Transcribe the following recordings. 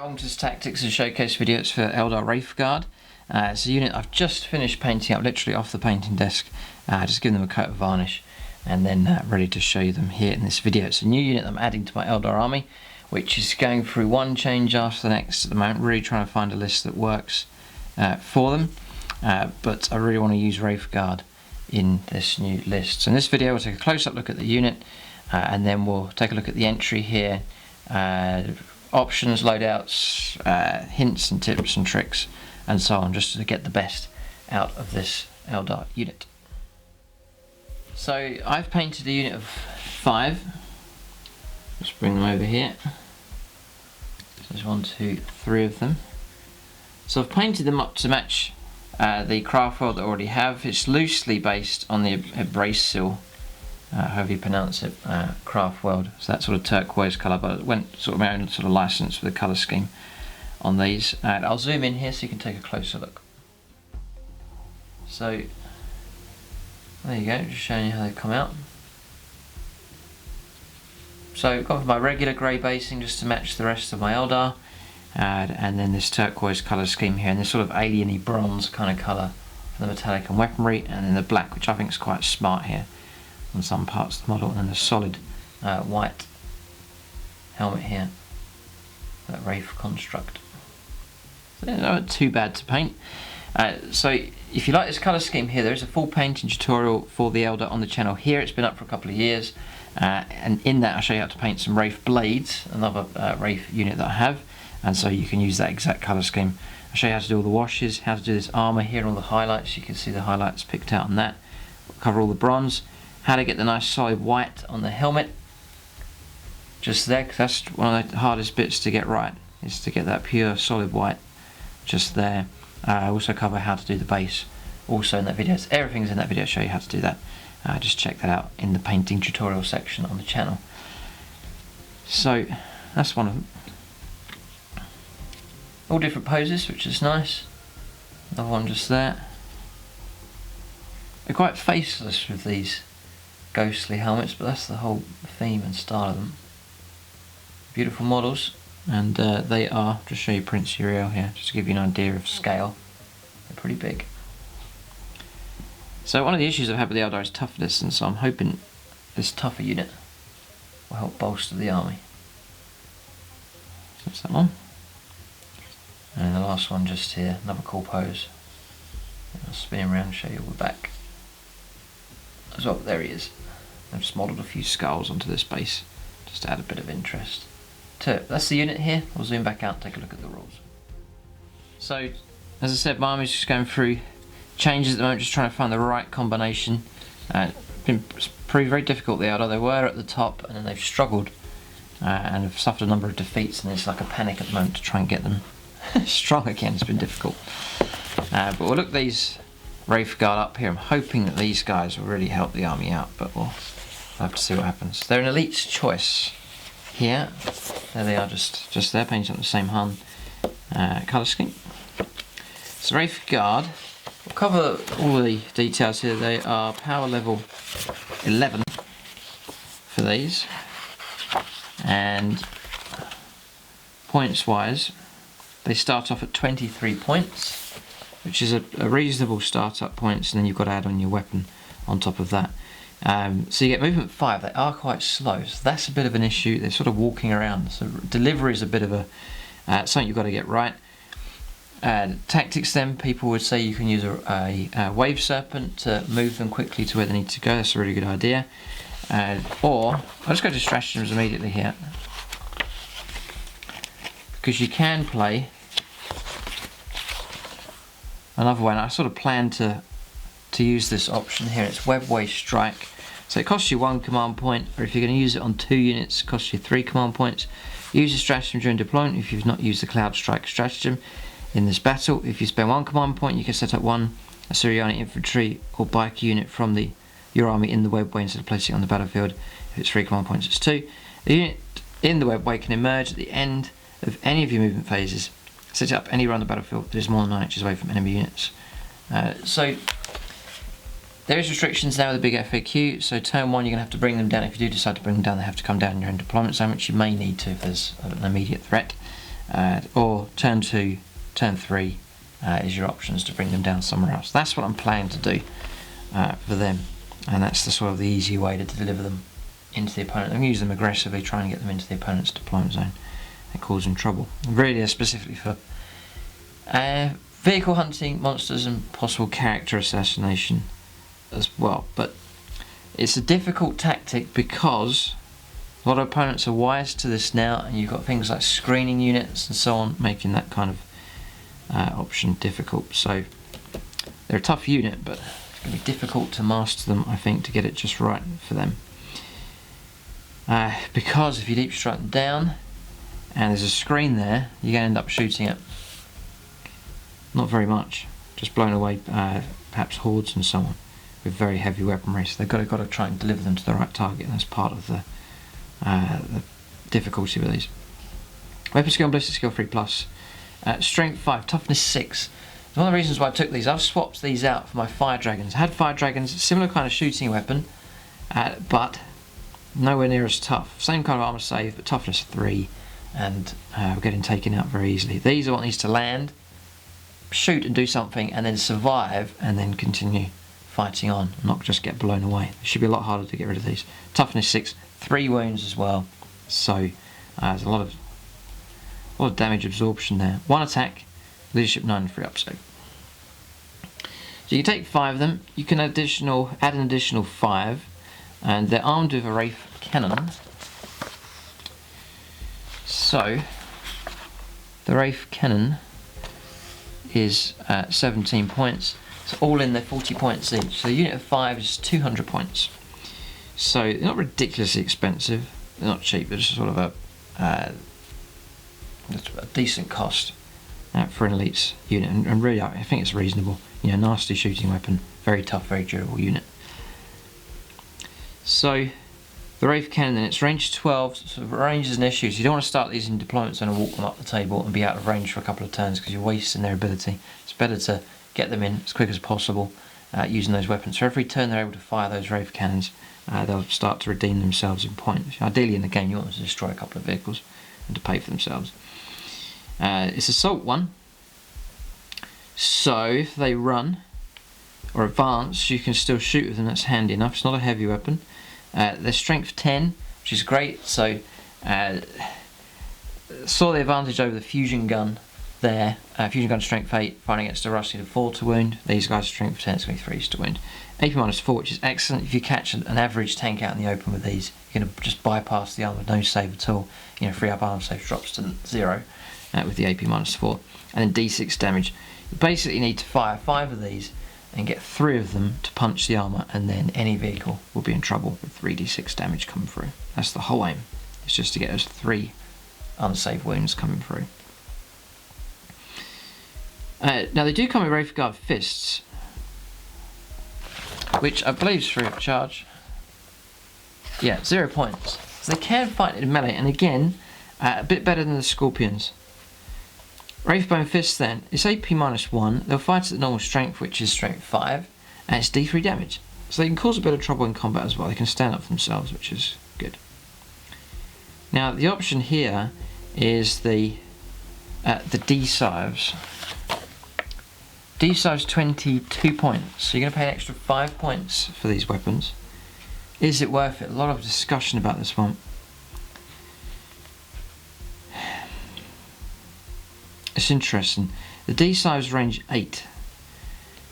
Alright, welcome to this tactics and showcase video. It's for Eldar Wraithguard. It's a unit I've just finished painting up, literally off the painting desk. Just giving them a coat of varnish and then ready to show you them here in this video. It's a new unit I'm adding to my Eldar army, which is going through one change after the next at the moment, really trying to find a list that works for them. But I really want to use Wraithguard in this new list. So in this video we'll take a close-up look at the unit and then we'll take a look at the entry here. Options, loadouts, hints and tips and tricks and so on, just to get the best out of this Eldar unit. So I've painted a unit of 5. Let's bring them over here. So there's 1, 2, 3 of them. So I've painted them up to match the Craftworld that I already have. It's loosely based on the Abrasill, however you pronounce it, Craftworld. So that sort of turquoise colour, but it went sort of my own sort of license for the colour scheme on these. And I'll zoom in here so you can take a closer look. So there you go, just showing you how they come out. So I've got my regular grey basing just to match the rest of my Eldar, and then this turquoise colour scheme here, and this sort of alien-y bronze kind of colour for the metallic and weaponry, and then the black, which I think is quite smart here on some parts of the model, and then the solid white helmet here, that Wraith construct. So they're not too bad to paint. So if you like this colour scheme here, there is a full painting tutorial for the Eldar on the channel here. It's been up for a couple of years, and in that I'll show you how to paint some Wraith blades, another Wraith unit that I have, and so you can use that exact colour scheme. I'll show you how to do all the washes, how to do this armour here, all the highlights. You can see the highlights picked out on that. We'll cover all the bronze, how to get the nice solid white on the helmet, just there, because that's one of the hardest bits to get right, is to get that pure solid white just there. I also cover how to do the base also in that video. So everything's in that video, show you how to do that. Just check that out in the painting tutorial section on the channel. So that's one of them. All different poses, which is nice. Another one just there. They're quite faceless with these ghostly helmets, but that's the whole theme and style of them. Beautiful models, and they are, just show you Prince Uriel here, just to give you an idea of scale. They're pretty big. So one of the issues I've had with the Eldar is toughness, and so I'm hoping this tougher unit will help bolster the army. So that's that one. And the last one just here, another cool pose. I'll spin him around and show you all the back as well. There he is. I've just modelled a few skulls onto this base just to add a bit of interest to it. That's the unit here. We'll zoom back out and take a look at the rules. So as I said, my army's just going through changes at the moment, just trying to find the right combination. It's been proved very difficult, the Eldar. They were at the top and then they've struggled and have suffered a number of defeats, and there's like a panic at the moment to try and get them strong again. It's been difficult. But we'll look at these Wraithguard up here. I'm hoping that these guys will really help the army out, but we'll have to see what happens. They're an elite's choice here. There they are, just there, painted on the same Han colour scheme. So Wraithguard, we'll cover all the details here. They are power level 11 for these, and points wise they start off at 23 points, which is a reasonable start-up points, and then you've got to add on your weapon on top of that. So you get movement 5. They are quite slow, so that's a bit of an issue. They're sort of walking around, so delivery is a bit of a something you've got to get right. Tactics, then, people would say you can use a wave serpent to move them quickly to where they need to go. That's a really good idea. Or I'll just go to stratagems immediately here, because you can play another one. I sort of plan to use this option here. It's Webway Strike. So it costs you 1 command point, or if you're going to use it on 2 units, it costs you 3 command points. Use the stratagem during deployment if you've not used the Cloud Strike stratagem in this battle. If you spend 1 command point, you can set up 1 Assyrian infantry or bike unit from your army in the Webway instead of placing it on the battlefield. If it's 3 command points, it's 2. The unit in the Webway can emerge at the end of any of your movement phases. Set up anywhere on the battlefield that is more than 9 inches away from enemy units. So there is restrictions now with the big FAQ. So turn 1 you're going to have to bring them down. If you do decide to bring them down, they have to come down in your own deployment zone, which you may need to if there's an immediate threat. or turn 2, turn 3 is your options to bring them down somewhere else. That's what I'm planning to do for them, and that's the sort of the easy way to deliver them into the opponent. I'm going to use them aggressively, trying to get them into the opponent's deployment zone and cause them trouble. Really, specifically for vehicle hunting, monsters, and possible character assassination as well. But it's a difficult tactic because a lot of opponents are wise to this now, and you've got things like screening units and so on, making that kind of option difficult. So they're a tough unit, but it's going to be difficult to master them, I think, to get it just right for them. Because if you deep strike them down and there's a screen there, you're going to end up shooting it not very much, just blowing away perhaps hordes and so on with very heavy weaponry. So they've got to try and deliver them to the right target, and that's part of the difficulty with these. Weapon skill and ballistic skill 3+, strength 5, toughness 6. One of the reasons why I took these, I've swapped these out for my fire dragons. I had fire dragons, similar kind of shooting weapon, but nowhere near as tough. Same kind of armor save, but toughness 3, and we're getting taken out very easily. These are what needs to land, shoot and do something, and then survive, and then continue fighting on, not just get blown away. It should be a lot harder to get rid of these. Toughness 6, 3 wounds as well, so there's a lot of damage absorption there. 1 attack, leadership 9, 3 upside. So you can take 5 of them. You can add an additional 5, and they're armed with a Wraith cannon. So the Wraith cannon is 17 points. So all in, they're 40 points each. So the unit of 5 is 200 points. So they're not ridiculously expensive. They're not cheap. They're just sort of a decent cost for an elite's unit, and really I think it's reasonable. You know, nasty shooting weapon, very tough, very durable unit. So the Wraith cannon, then, it's range 12. So range is an issue, so you don't want to start these in deployment zone and walk them up the table and be out of range for a couple of turns, because you're wasting their ability. It's better to get them in as quick as possible using those weapons. For every turn they're able to fire those Wraith cannons, they'll start to redeem themselves in points. Ideally in the game you want them to destroy a couple of vehicles and to pay for themselves. It's assault 1, so if they run or advance you can still shoot with them. That's handy enough. It's not a heavy weapon. Their strength 10, which is great, so saw the advantage over the fusion gun there. Fusion gun strength 8, fighting against a rusty to 4 to wound. These guys strength 10, it's going to be 3 to wound. AP -4, which is excellent. If you catch an average tank out in the open with these, you're going to just bypass the armor with no save at all. You know, 3 up armor save drops to 0 with the AP -4. And then D6 damage. You basically need to fire 5 of these and get 3 of them to punch the armor, and then any vehicle will be in trouble with 3d6 damage coming through. That's the whole aim. It's just to get those 3 unsaved wounds coming through. Now they do come with Wraithguard fists, which I believe is free of charge. Yeah, 0 points. So they can fight in melee, and again, a bit better than the Scorpions. Wraithbone Fists then, it's AP -1, they'll fight at the normal strength, which is strength 5, and it's D3 damage. So they can cause a bit of trouble in combat as well. They can stand up for themselves, which is good. Now the option here is the D-Sives. D-Sives 22 points, so you're going to pay an extra 5 points for these weapons. Is it worth it? A lot of discussion about this one. It's interesting. The D-Sives range 8.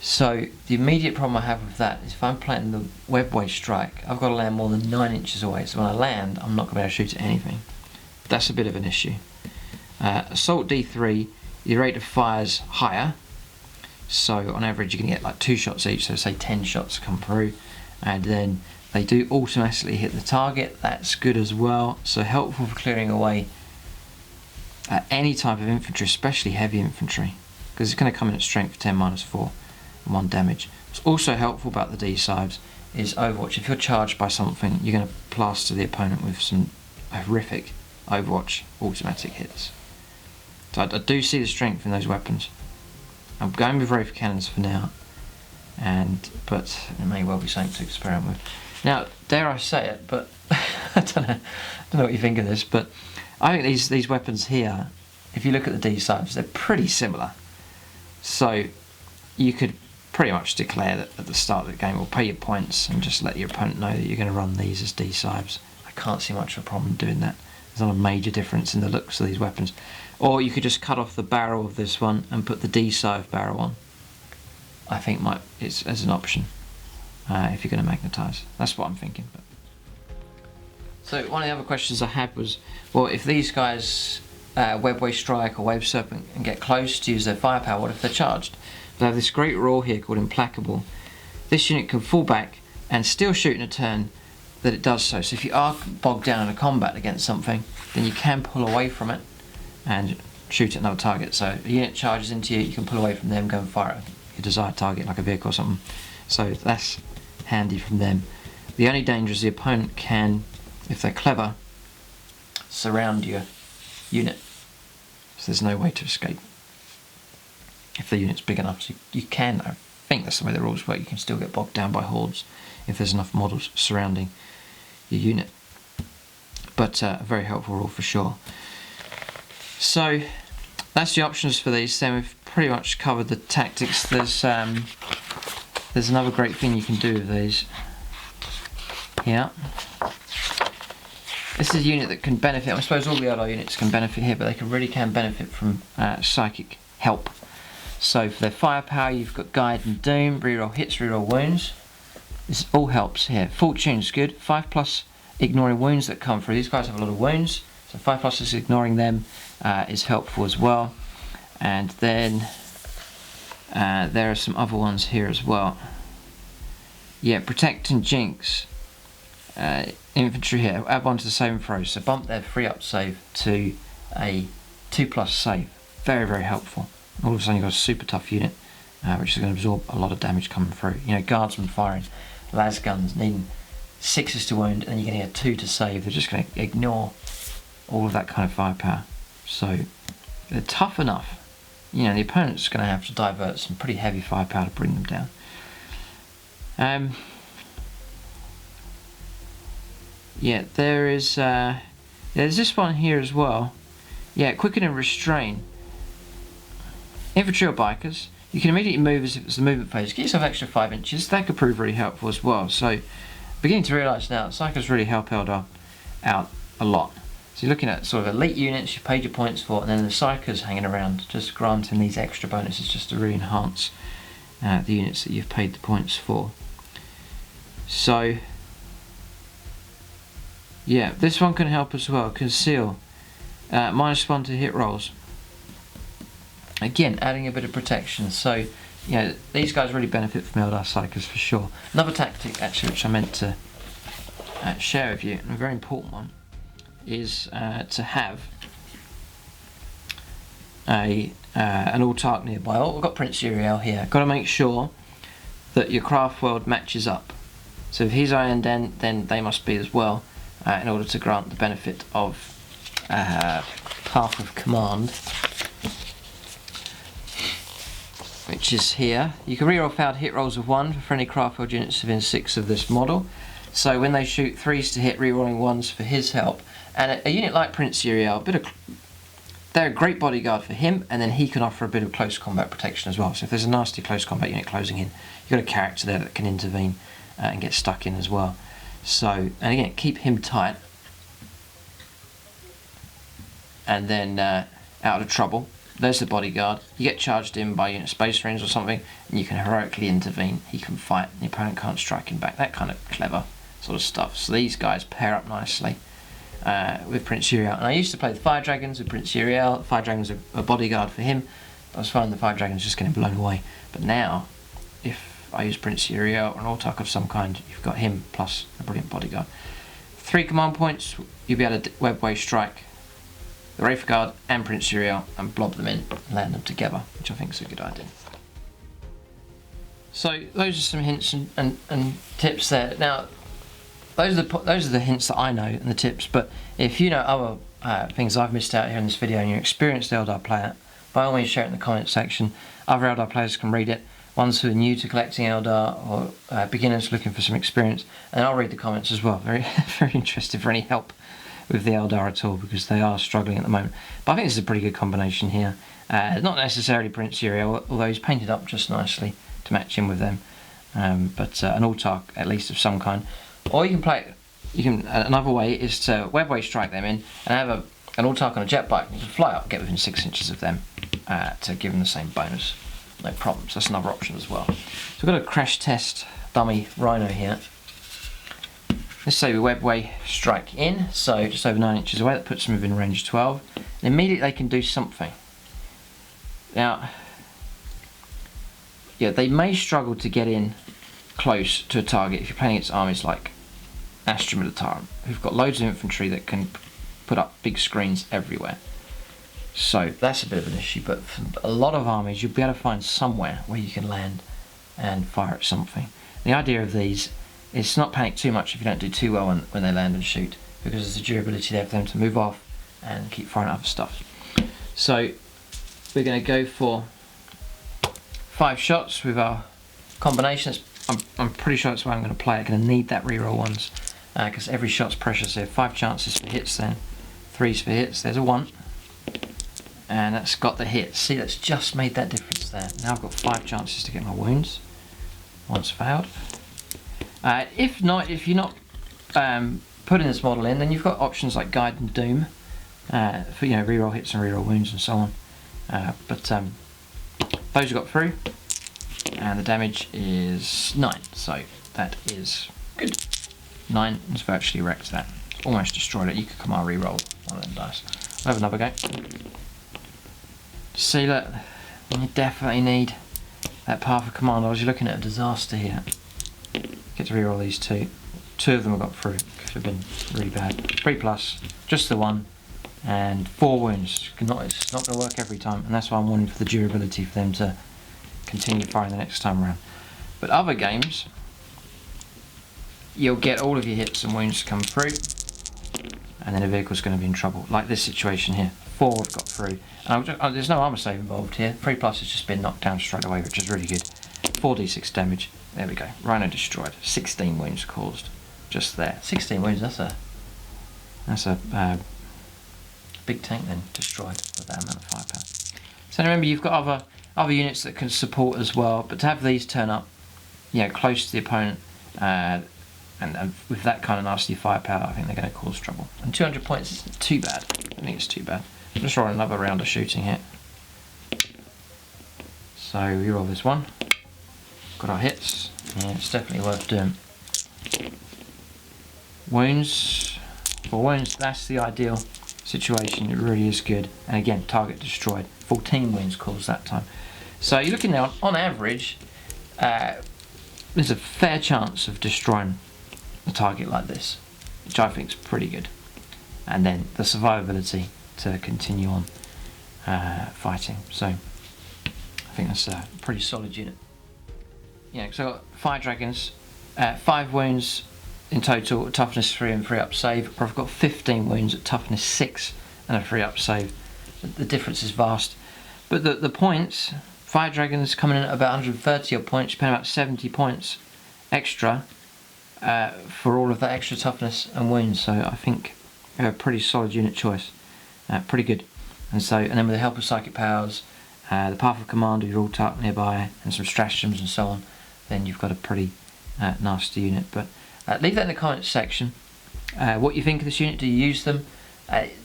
So the immediate problem I have with that is if I'm playing the webway strike, I've got to land more than 9 inches away. So when I land, I'm not going to be able to shoot at anything. That's a bit of an issue. Assault D3, your rate of fire's higher. So on average you can get like 2 shots each, so say 10 shots come through. And then they do automatically hit the target. That's good as well. So helpful for clearing away any type of infantry, especially heavy infantry, because it's going to come in at strength 10 -4 and 1 damage. What's also helpful about the D-Sives is Overwatch. If you're charged by something, you're going to plaster the opponent with some horrific Overwatch automatic hits. So I do see the strength in those weapons. I'm going with Wraith Cannons for now, but it may well be something to experiment with. Now, dare I say it, but I don't know what you think of this, but I think these weapons here if you look at the D-sides, they're pretty similar. So you could pretty much declare that at the start of the game, or pay your points and just let your opponent know that you're going to run these as D-sides. I can't see much of a problem doing that. There's not a major difference in the looks of these weapons. Or you could just cut off the barrel of this one and put the D-side barrel on. I think it's as an option if you're going to magnetise. That's what I'm thinking. But. So one of the other questions I had was, well, if these guys Webway Strike or Wave Serpent and get close to use their firepower, what if they're charged? They have this great roar here called Implacable. This unit can fall back and still shoot in a turn that it does so. So if you are bogged down in a combat against something, then you can pull away from it and shoot at another target. So a unit charges into you, you can pull away from them, go and fire at your desired target like a vehicle or something. So that's handy from them. The only danger is the opponent can, if they're clever, surround your unit. So there's no way to escape. If the unit's big enough, so you can, I think that's the way the rules work, you can still get bogged down by hordes if there's enough models surrounding your unit. But a very helpful rule for sure. So that's the options for these. Then we've pretty much covered the tactics. There's another great thing you can do with these. Here. This is a unit that can benefit, I suppose all the Eldar units can benefit here, but they really can benefit from psychic help. So for their firepower, you've got Guide and Doom, reroll hits, reroll wounds. This all helps here. Fortune's good, 5+ ignoring wounds that come through. These guys have a lot of wounds, so 5+ is ignoring them is helpful as well. And then there are some other ones here as well. Yeah, Protect and Jinx. Infantry here, add one to the saving throws, so bump their 3-up save to a 2+ save. Very, very helpful. All of a sudden you've got a super tough unit, which is going to absorb a lot of damage coming through. You know, guardsmen firing, las guns needing 6s to wound, and then you're going to get 2 to save. They're just going to ignore all of that kind of firepower. So they're tough enough. You know, the opponent's going to have to divert some pretty heavy firepower to bring them down. Yeah, there's this one here as well. Yeah, Quicken and Restrain. Infantry or bikers, you can immediately move as if it's the movement phase. Get yourself extra 5 inches. That could prove really helpful as well. So, beginning to realise now, Psychers really help Eldar out a lot. So you're looking at sort of elite units you've paid your points for, and then the Psychers hanging around, just granting these extra bonuses just to really enhance the units that you've paid the points for. So, yeah, this one can help as well. Conceal, -1 to hit rolls. Again, adding a bit of protection. So, you know, these guys really benefit from Eldar Psychers for sure. Another tactic, actually, which I meant to share with you, and a very important one, is to have an Autarch nearby. Oh, we've got Prince Uriel here. Got to make sure that your craft world matches up. So if he's ironed in, then they must be as well, in order to grant the benefit of Path of Command, which is here. You can reroll failed hit rolls of 1 for friendly craft world units within 6 of this model. So when they shoot 3s to hit, rerolling 1s for his help. And a unit like Prince Uriel, they're a great bodyguard for him, and then he can offer a bit of close combat protection as well. So if there's a nasty close combat unit closing in, you've got a character there that can intervene and get stuck in as well. So, and again, keep him tight, and then out of trouble. There's the bodyguard. You get charged in by unit Space Marines or something, and you can heroically intervene. He can fight, and the opponent can't strike him back. That kind of clever sort of stuff. So these guys pair up nicely with Prince Uriel. And I used to play the Fire Dragons with Prince Uriel. The Fire Dragons are a bodyguard for him. I was finding the Fire Dragons just getting blown away. But now, if I use Prince Uriel or an Autarch of some kind, you've got him plus a brilliant bodyguard. 3 command points, you'll be able to Webway Strike the Wraithguard and Prince Uriel and blob them in and land them together, which I think is a good idea. So those are some hints and tips there. Now, those are the hints that I know and the tips, but if you know other things I've missed out here in this video and you're an experienced Eldar player, by all means share it in the comments section. Other Eldar players can read it, ones who are new to collecting Eldar or beginners looking for some experience, and I'll read the comments as well. Very, very interested for any help with the Eldar at all, because they are struggling at the moment. But I think this is a pretty good combination here. Not necessarily Prince Uriel, although he's painted up just nicely to match in with them. But an Autark at least of some kind. Or you can play it. Another way is to webway strike them in and have an Autark on a jet bike. You can fly up, get within 6 inches of them to give them the same bonus. No problems. That's another option as well. So we've got a crash test dummy Rhino here. Let's say we webway strike in, so just over 9 inches away. That puts them within range 12. And immediately they can do something. Now, yeah, they may struggle to get in close to a target if you're playing against armies like Astra Militarum, who've got loads of infantry that can put up big screens everywhere. So that's a bit of an issue, but for a lot of armies you'll be able to find somewhere where you can land and fire at something. The idea of these is to not panic too much if you don't do too well when they land and shoot, because there's a durability there for them to move off and keep firing at other stuff. So we're going to go for 5 shots with our combinations. I'm pretty sure that's why I'm going to play it. Going to need that reroll ones because every shot's precious here. 5 chances for hits then, 3's for hits. There's a 1, and that's got the hit. See, that's just made that difference there. Now I've got 5 chances to get my wounds. 1's failed. If you're not putting this model in, then you've got options like Guide and Doom for reroll hits and reroll wounds and so on. But those got through, and the damage is 9, so that is good. 9 has virtually wrecked that. Almost destroyed it. You could command reroll one of them dice. We'll have another go. See, look, you definitely need that Path of Command. I was looking at a disaster here. Get to reroll these 2. 2 of them have got through. Could have been really bad. 3+, just the 1, and 4 wounds. It's not going to work every time, and that's why I'm wanting for the durability for them to continue firing the next time around. But other games, you'll get all of your hits and wounds to come through, and then the vehicle's going to be in trouble. Like this situation here. 4 have got through. And there's no armor save involved here. 3+ has just been knocked down straight away, which is really good. 4d6 damage. There we go. Rhino destroyed. 16 wounds caused. Just there. 16 wounds. That's a big tank then destroyed with that amount of firepower. So remember, you've got other units that can support as well, but to have these turn up, close to the opponent, and with that kind of nasty firepower, I think they're going to cause trouble. And 200 points isn't too bad. I don't think it's too bad. I'm just rolling another round of shooting here. So we roll this 1. Got our hits. Yeah, it's definitely worth doing. Wounds. For wounds, that's the ideal situation. It really is good. And again, target destroyed. 14 wounds caused that time. So you're looking now, on average, there's a fair chance of destroying a target like this, which I think is pretty good. And then the survivability to continue on fighting. So I think that's a pretty solid unit. So I've got 5 dragons, 5 wounds in total, toughness 3 and 3 up save, or I've got 15 wounds at toughness 6 and a 3 up save. The difference is vast. But the points, 5 dragons coming in at about 130 odd points, you're paying about 70 points extra for all of that extra toughness and wounds. So I think a pretty solid unit choice. Pretty good. And then with the help of psychic powers, the Path of Command with your Autark nearby, and some stratagems and so on, then you've got a pretty nasty unit. But leave that in the comments section. What you think of this unit? Do you use them?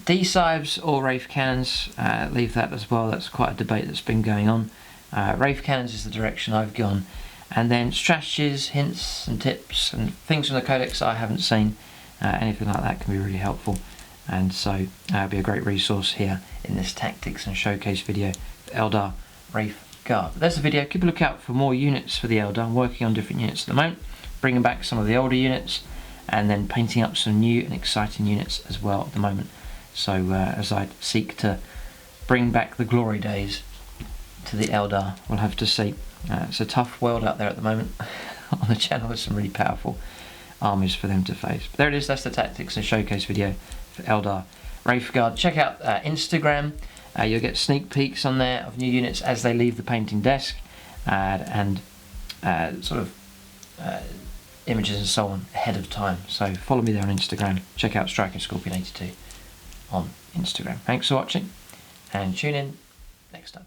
D-Sibes or Wraith Cannons? Leave that as well. That's quite a debate that's been going on. Wraith Cannons is the direction I've gone. And then strategies, hints and tips and things from the codex I haven't seen. Anything like that can be really helpful. And so it'll be a great resource here in this tactics and showcase video for Eldar Wraithguard. But there's the video. Keep a lookout for more units for the Eldar. I'm working on different units at the moment, bringing back some of the older units, and then painting up some new and exciting units as well at the moment. So as I seek to bring back the glory days to the Eldar, we'll have to see. It's a tough world out there at the moment on the channel with some really powerful armies for them to face. But there it is. That's the tactics and showcase video for Eldar Wraithguard. Check out Instagram. You'll get sneak peeks on there of new units as they leave the painting desk, and images and so on ahead of time. So follow me there on Instagram. Check out Striking Scorpion 82 on Instagram. Thanks for watching, and tune in next time.